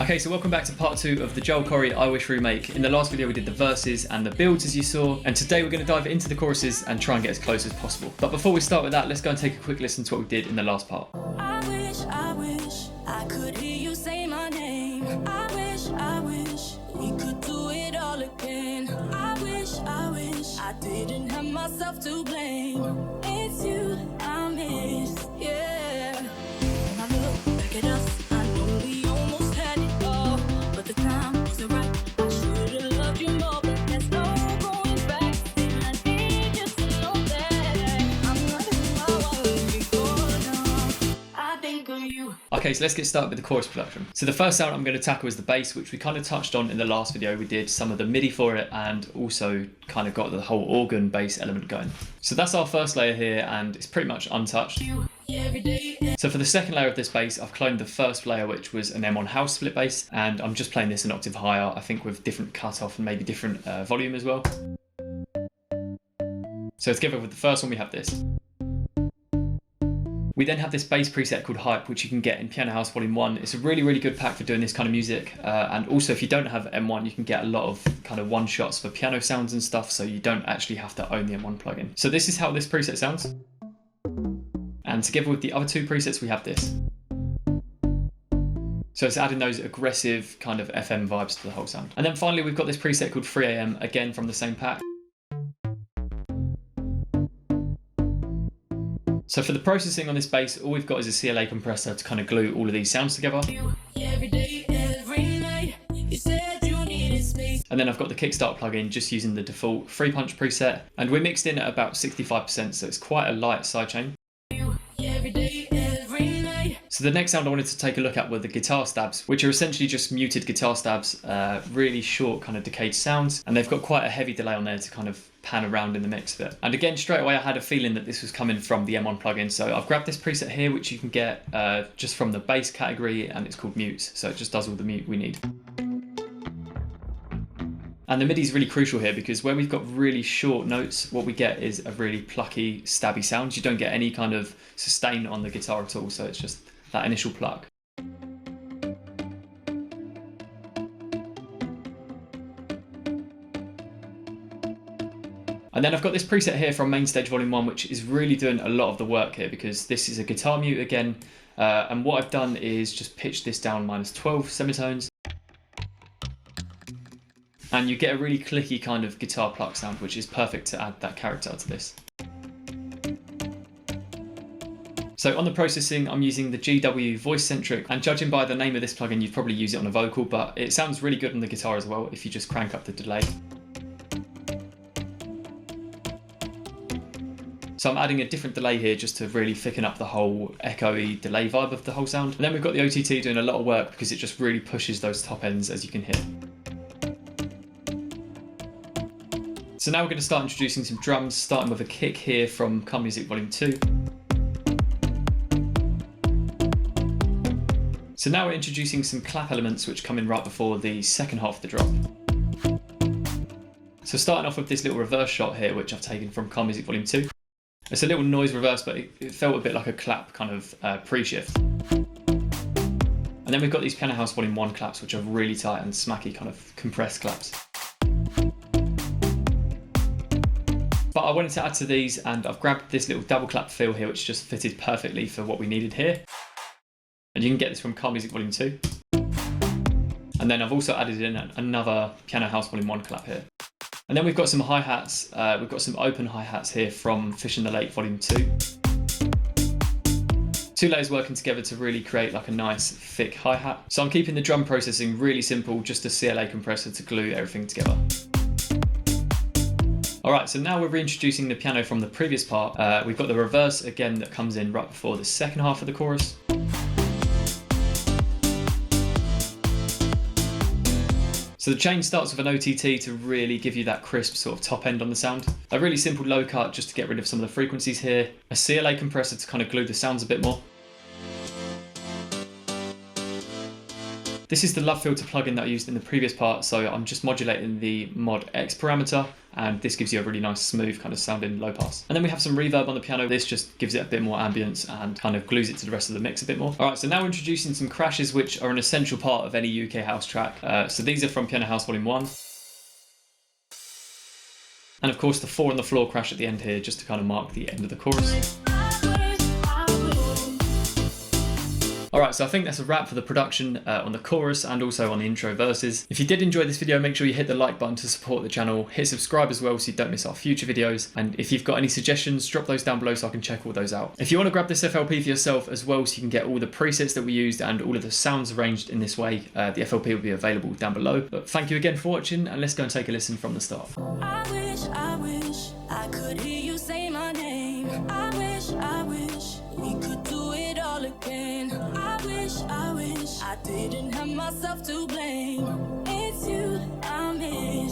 Okay, so welcome back to part 2 of the Joel Corry I Wish remake. In the last video we did the verses and the builds as you saw, and today we're going to dive into the choruses and try and get as close as possible. But before we start with that, let's go and take a quick listen to what we did in the last part. I wish I could hear you say my name. I wish we could do it all again. I wish I didn't have myself to blame. It's you I miss, yeah. When I look back at us, I know we almost had it all, but the time wasn't right. I should've loved you more, but there's no going back. And I need you to know that I'm not who I was before. No, I think of you. Okay, so let's get started with the chorus production. So the first sound I'm going to tackle is the bass, which we kind of touched on in the last video. We did some of the MIDI for it and also kind of got the whole organ bass element going. So that's our first layer here, and it's pretty much untouched. So for the second layer of this bass, I've cloned the first layer, which was an M1 house split bass, and I'm just playing this an octave higher, I think with different cutoff and maybe different volume as well. So together with the first one we have this. We then have this bass preset called Hype, which you can get in Piano House Vol.1. It's a really good pack for doing this kind of music. And also if you don't have M1, you can get a lot of kind of one-shots for piano sounds and stuff, so you don't actually have to own the M1 plugin. So this is how this preset sounds. And together with the other two presets, we have this. So it's adding those aggressive kind of FM vibes to the whole sound. And then finally, we've got this preset called 3 AM, again from the same pack. So for the processing on this bass, all we've got is a CLA compressor to kind of glue all of these sounds together. And then I've got the Kickstart plugin just using the default 3-punch preset. And we're mixed in at about 65%, so it's quite a light sidechain. So the next sound I wanted to take a look at were the guitar stabs, which are essentially just muted guitar stabs, really short kind of decayed sounds, and they've got quite a heavy delay on there to kind of pan around in the mix of it. And again, straight away I had a feeling that this was coming from the M1 plugin, so I've grabbed this preset here, which you can get just from the bass category, and it's called mutes, so it just does all the mute we need. And the MIDI is really crucial here because where we've got really short notes, what we get is a really plucky, stabby sound. You don't get any kind of sustain on the guitar at all, so it's just that initial pluck. And then I've got this preset here from Mainstage Vol.1, which is really doing a lot of the work here because this is a guitar mute again. And what I've done is just pitch this down -12 semitones. And you get a really clicky kind of guitar pluck sound, which is perfect to add that character to this. So on the processing, I'm using the GW Voice Centric, and judging by the name of this plugin, you'd probably use it on a vocal, but it sounds really good on the guitar as well if you just crank up the delay. So I'm adding a different delay here just to really thicken up the whole echoey delay vibe of the whole sound. And then we've got the OTT doing a lot of work because it just really pushes those top ends, as you can hear. So now we're going to start introducing some drums, starting with a kick here from Come Music Volume 2. So now we're introducing some clap elements which come in right before the second half of the drop. So starting off with this little reverse shot here, which I've taken from Come Music Volume 2. It's a little noise reverse, but it felt a bit like a clap kind of pre-shift. And then we've got these Piano House Vol.1 claps, which are really tight and smacky kind of compressed claps. But I wanted to add to these, and I've grabbed this little double clap fill here, which just fitted perfectly for what we needed here. And you can get this from Car Music Volume 2. And then I've also added in another Piano House Vol.1 clap here. And then we've got some hi-hats. We've got some open hi-hats here from Fish in the Lake Volume 2. Two layers working together to really create like a nice thick hi-hat. So I'm keeping the drum processing really simple, just a CLA compressor to glue everything together. Alright, so now we're reintroducing the piano from the previous part. We've got the reverse again that comes in right before the second half of the chorus. So the change starts with an OTT to really give you that crisp sort of top end on the sound. A really simple low cut just to get rid of some of the frequencies here. A CLA compressor to kind of glue the sounds a bit more. This is the Love Filter plugin that I used in the previous part, so I'm just modulating the mod X parameter, and this gives you a really nice smooth kind of sounding low pass. And then we have some reverb on the piano. This just gives it a bit more ambience and kind of glues it to the rest of the mix a bit more. All right, so now we're introducing some crashes, which are an essential part of any UK house track. So these are from Piano House Vol.1. And of course the 4 on the floor crash at the end here, just to kind of mark the end of the chorus. Alright, so I think that's a wrap for the production on the chorus and also on the intro verses. If you did enjoy this video, make sure you hit the like button to support the channel. Hit subscribe as well so you don't miss our future videos. And if you've got any suggestions, drop those down below so I can check all those out. If you want to grab this FLP for yourself as well so you can get all the presets that we used and all of the sounds arranged in this way, the FLP will be available down below. But thank you again for watching, and let's go and take a listen from the start. I wish I could hear you say my name. I wish we could do it all again. I wish I didn't have myself to blame. It's you I'm in.